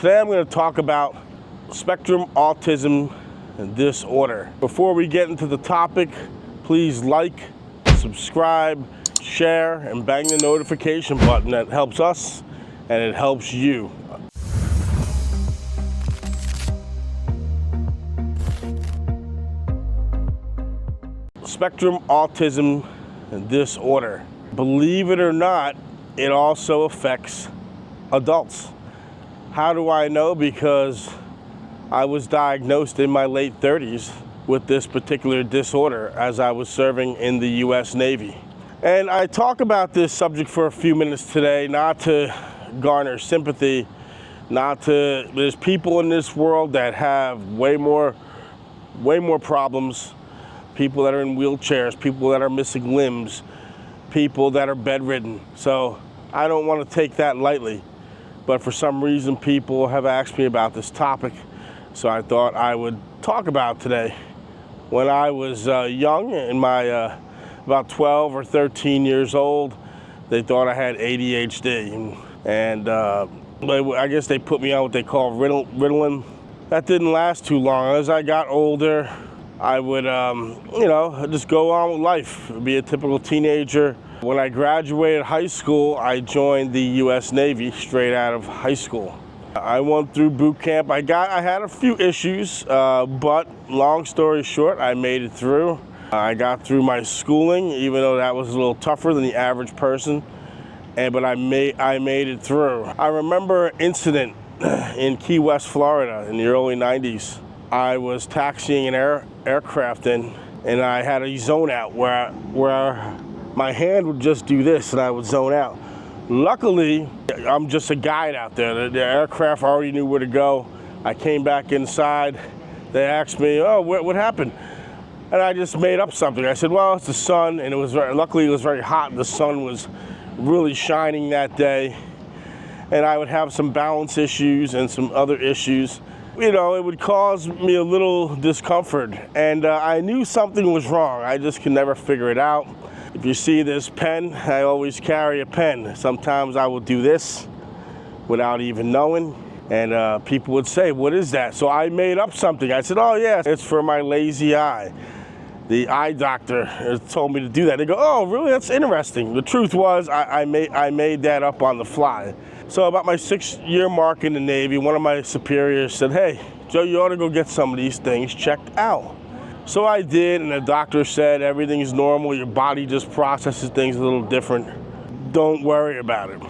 Today I'm going to talk about spectrum autism disorder. Before we get into the topic, please like, subscribe, share, and bang the notification button. That helps us and it helps you. Spectrum autism disorder. Believe it or not, it also affects adults. How do I know? Because I was diagnosed in my late 30s with this particular disorder as I was serving in the U.S. Navy. And I talk about this subject for a few minutes today, not to garner sympathy, there's people in this world that have way more problems, people that are in wheelchairs, people that are missing limbs, people that are bedridden. So I don't want to take that lightly. But for some reason, people have asked me about this topic, so I thought I would talk about today. When I was young, in my about 12 or 13 years old, they thought I had ADHD, and I guess they put me on what they call Ritalin. That didn't last too long. As I got older, I would, just go on with life, be a typical teenager. When I graduated high school, I joined the U.S. Navy straight out of high school. I went through boot camp. I had a few issues, but long story short, I made it through. I got through my schooling, even though that was a little tougher than the average person, but I made it through. I remember an incident in Key West, Florida in the early 90s. I was taxiing an aircraft in, and I had a zone out where my hand would just do this and I would zone out. Luckily, I'm just a guide out there. The aircraft already knew where to go. I came back inside. They asked me, "Oh, what happened?" And I just made up something. I said, "Well, it's the sun," and luckily it was very hot. The sun was really shining that day, and I would have some balance issues and some other issues. It would cause me a little discomfort, and I knew something was wrong. I just could never figure it out. If you see this pen, I always carry a pen. Sometimes I will do this without even knowing, and people would say, "What is that?" So I made up something. I said, "Oh yeah, it's for my lazy eye." The eye doctor told me to do that. They go, "Oh really? That's interesting." The truth was, I made that up on the fly. So about my 6-year mark in the Navy, one of my superiors said, "Hey, Joe, you ought to go get some of these things checked out." So I did, and the doctor said, "Everything's normal. Your body just processes things a little different. Don't worry about it."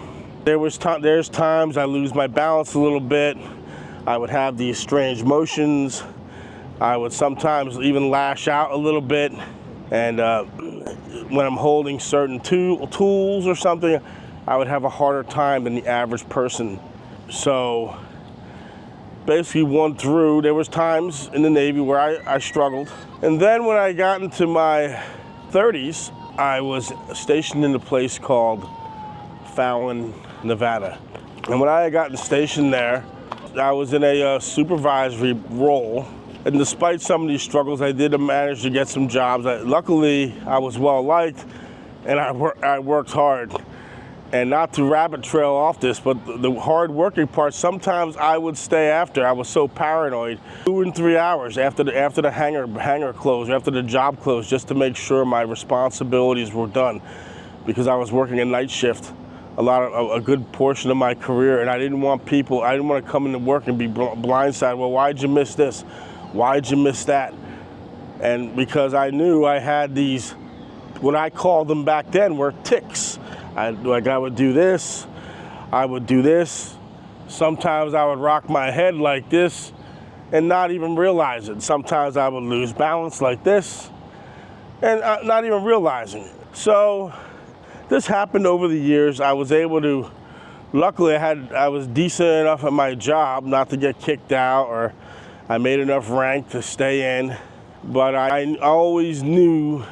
There's times I lose my balance a little bit. I would have these strange motions. I would sometimes even lash out a little bit. And when I'm holding certain tools or something, I would have a harder time than the average person. So basically there was times in the Navy where I struggled. And then when I got into my 30s, I was stationed in a place called Fallon, Nevada. And when I had gotten stationed there, I was in a supervisory role. And despite some of these struggles, I did manage to get some jobs. Luckily, I was well liked, and I worked hard. And not to rabbit trail off this, but the hard working part, sometimes I would stay after. I was so paranoid, 2 and 3 hours after the hangar closed, after the job closed, just to make sure my responsibilities were done, because I was working a night shift a good portion of my career, and I didn't want to come into work and be blindsided. "Well, why'd you miss this? Why'd you miss that?" And because I knew I had these, what I called them back then were tics. I would do this, I would do this. Sometimes I would rock my head like this and not even realize it. Sometimes I would lose balance like this and not even realizing it. So this happened over the years. I was able to, luckily I was decent enough at my job not to get kicked out, or I made enough rank to stay in. But I always knew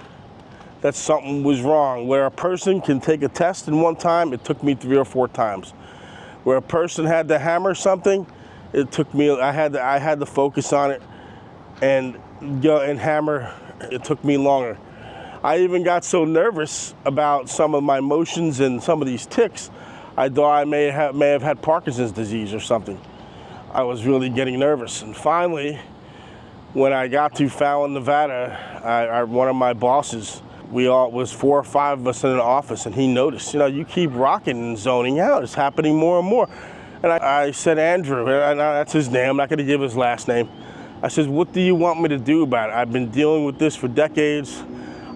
that something was wrong. Where a person can take a test in one time, it took me 3 or 4 times. Where a person had to hammer something, it took me, I had to focus on it and go and hammer, it took me longer. I even got so nervous about some of my motions and some of these tics, I thought I may have had Parkinson's disease or something. I was really getting nervous. And finally, when I got to Fallon, Nevada, one of my bosses, was 4 or 5 of us in an office, and he noticed, you keep rocking and zoning out. It's happening more and more. And I said, Andrew, and that's his name. I'm not going to give his last name. I said, what do you want me to do about it? I've been dealing with this for decades.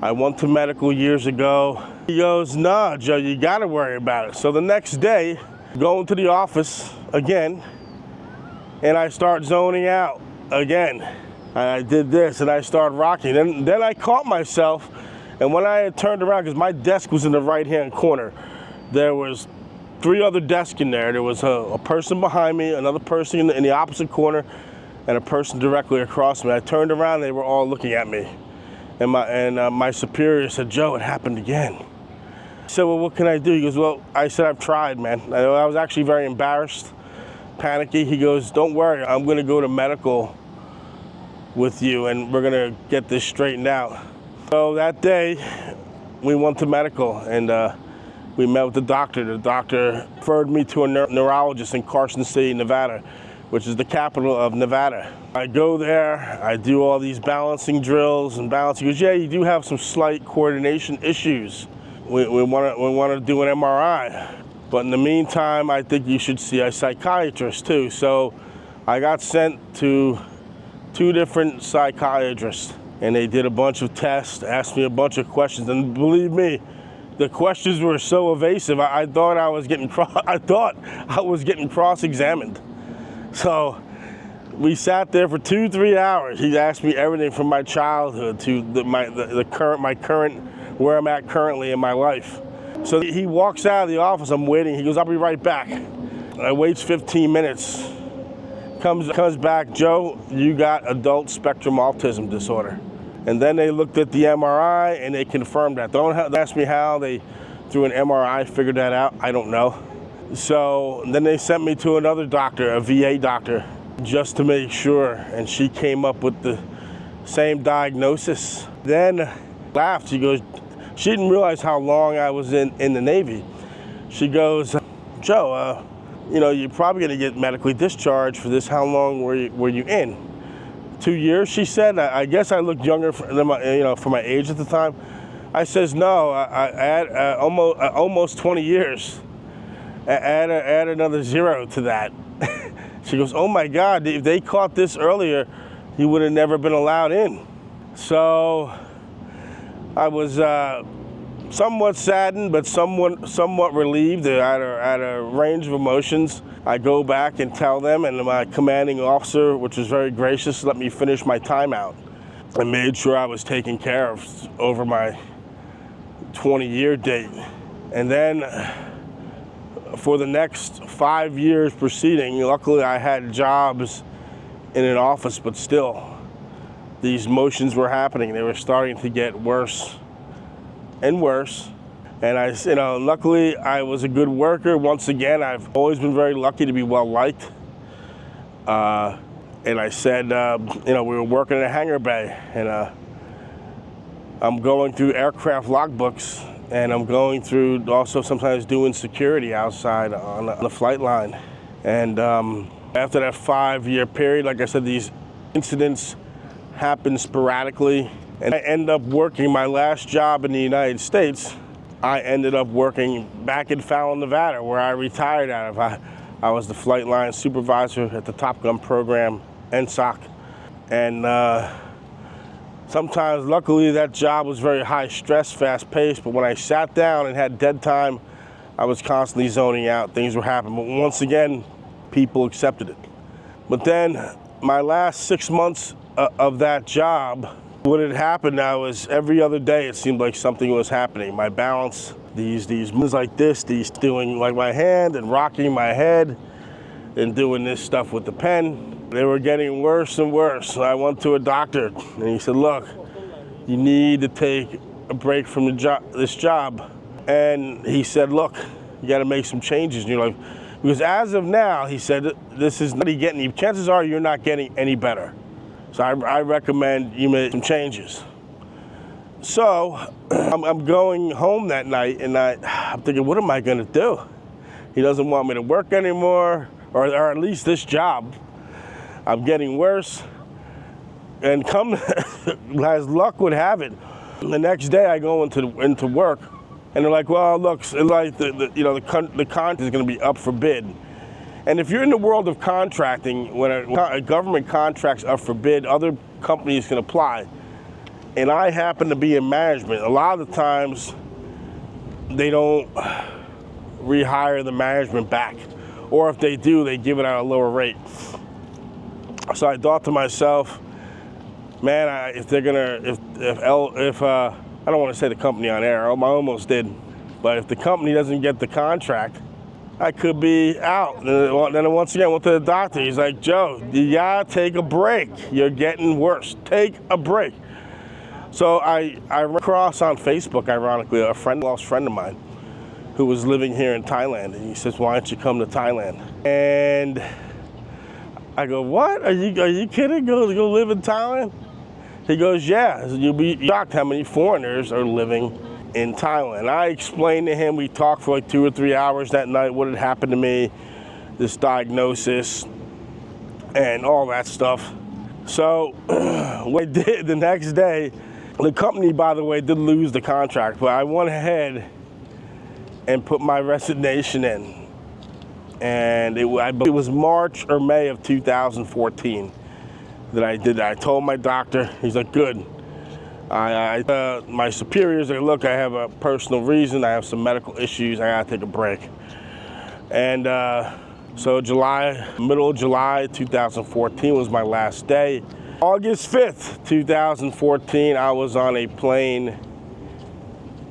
I went to medical years ago. He goes, nah, Joe, you got to worry about it. So the next day, going to the office again, and I start zoning out again. I did this, and I started rocking. And then I caught myself, and when I had turned around, because my desk was in the right-hand corner, there was 3 other desks in there. There was a person behind me, another person in the opposite corner, and a person directly across me. I turned around, they were all looking at me. And my superior said, Joe, it happened again. I said, well, what can I do? He goes, well, I said, I've tried, man. I was actually very embarrassed, panicky. He goes, don't worry, I'm gonna go to medical with you and we're gonna get this straightened out. So that day, we went to medical and we met with the doctor. The doctor referred me to a neurologist in Carson City, Nevada, which is the capital of Nevada. I go there, I do all these balancing drills and balancing. He goes, yeah, you do have some slight coordination issues. We want to do an MRI. But in the meantime, I think you should see a psychiatrist too. So I got sent to 2 different psychiatrists, and they did a bunch of tests, asked me a bunch of questions, and believe me, the questions were so evasive. I thought I was getting cross-examined. So we sat there for 2-3 hours. He asked me everything from my childhood to my current where I'm at currently in my life. So he walks out of the office. I'm waiting. He goes, I'll be right back. I waits 15 minutes. Comes back, Joe, you got adult spectrum autism disorder. And then they looked at the MRI and they confirmed that. Don't ask me how they, through an MRI, figured that out. I don't know. So then they sent me to another doctor, a VA doctor, just to make sure. And she came up with the same diagnosis. Then laughed. She goes, she didn't realize how long I was in the Navy. She goes, Joe, you're probably going to get medically discharged for this. How long were you in? 2 years, she said. I guess I looked younger than for my age at the time. I says, no, I had almost 20 years. Add another 0 to that. She goes, oh my God, if they caught this earlier, he would have never been allowed in. So I was somewhat saddened, but somewhat relieved. I had a range of emotions. I go back and tell them, and my commanding officer, which was very gracious, let me finish my timeout. I made sure I was taken care of over my 20-year date. And then for the next 5 years preceding, luckily I had jobs in an office, but still, these motions were happening. They were starting to get worse and worse. And luckily I was a good worker. Once again, I've always been very lucky to be well liked. And I said, we were working in a hangar bay, and I'm going through aircraft logbooks, and I'm going through also sometimes doing security outside on the flight line. And after that 5-year period, like I said, these incidents happen sporadically. And I end up working my last job in the United States. I ended up working back in Fallon, Nevada, where I retired out of. I was the flight line supervisor at the Top Gun program, NSOC. And sometimes, luckily, that job was very high stress, fast paced, but when I sat down and had dead time, I was constantly zoning out. Things were happening. But once again, people accepted it. But then my last 6 months of that job, what had happened now was every other day it seemed like something was happening. My balance, these moves like this, these doing like my hand and rocking my head and doing this stuff with the pen, they were getting worse and worse. So I went to a doctor and he said, look, you need to take a break from this job. And he said, look, you got to make some changes in your life. Because as of now, he said, this is not getting you. Chances are you're not getting any better. So I recommend you make some changes. So I'm going home that night, and I'm thinking, what am I going to do? He doesn't want me to work anymore. or at least this job. I'm getting worse. And come, as luck would have it, the next day I go into work, and they're like, well, look, it's like the contract is going to be up for bid. And if you're in the world of contracting, when a government contract's up for bid, other companies can apply. And I happen to be in management. A lot of the times, they don't rehire the management back. Or if they do, they give it at a lower rate. So I thought to myself, man, if they're gonna, if I don't want to say the company on air, I almost did, but if the company doesn't get the contract, I could be out. And then once again, went to the doctor. He's like, Joe, you gotta take a break. You're getting worse. Take a break. So I ran across on Facebook, ironically, a lost friend of mine who was living here in Thailand, and he says, why don't you come to Thailand? And I go, what? Are you kidding? Go live in Thailand? He goes, yeah. You'll be shocked how many foreigners are living in Thailand. I explained to him, we talked for like 2 or 3 hours that night, what had happened to me, this diagnosis, and all that stuff. So what I did the next day, the company, by the way, did lose the contract, but I went ahead and put my resignation in. And it was March or May of 2014 that I did that. I told my doctor, he's like, good. My superiors are, look, I have a personal reason, I have some medical issues, I gotta take a break. And so middle of July 2014 was my last day. August 5th, 2014, I was on a plane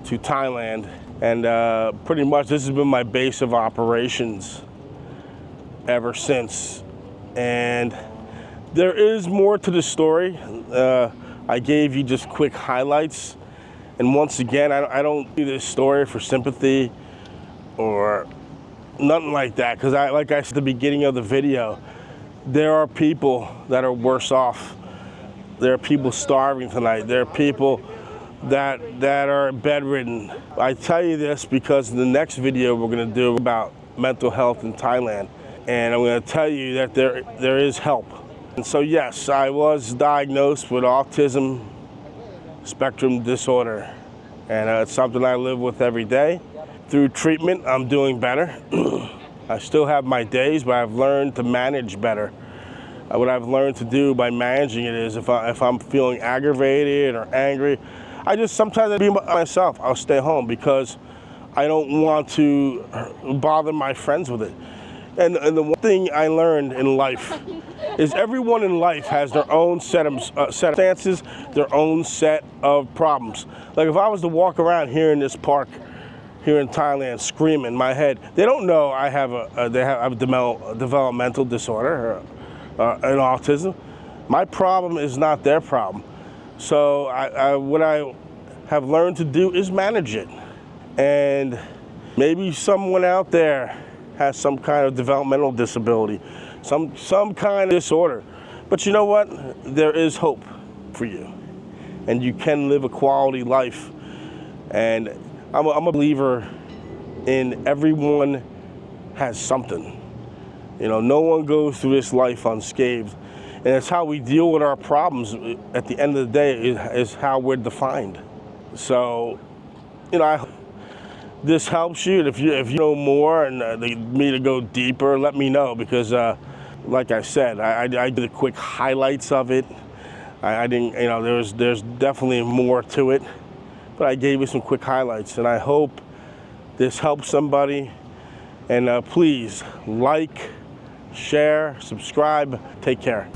to Thailand. And pretty much this has been my base of operations ever since. And there is more to the story. I gave you just quick highlights. And once again, I don't do this story for sympathy or nothing like that. Because like I said at the beginning of the video, there are people that are worse off. There are people starving tonight. There are people that are bedridden. I tell you this because in the next video we're going to do about mental health in Thailand. And I'm going to tell you that there is help. And so yes, I was diagnosed with autism spectrum disorder. And it's something I live with every day. Through treatment, I'm doing better. I still have my days, but I've learned to manage better. What I've learned to do by managing it is if I'm feeling aggravated or angry, I just sometimes be myself. I'll stay home because I don't want to bother my friends with it. And the one thing I learned in life is everyone in life has their own set of circumstances, their own set of problems. Like if I was to walk around here in this park, here in Thailand, screaming in my head, they don't know I have a developmental disorder or an autism. My problem is not their problem. So what I have learned to do is manage it. And maybe someone out there has some kind of developmental disability, some kind of disorder. But you know what? There is hope for you. And you can live a quality life. And I'm a believer in everyone has something. You know, no one goes through this life unscathed. And it's how we deal with our problems at the end of the day is how we're defined. So, you know, this helps you. If you know more and need me to go deeper, let me know because, like I said, I did the quick highlights of it. I didn't, you know, there's definitely more to it, but I gave you some quick highlights, and I hope this helps somebody. And please like, share, subscribe. Take care.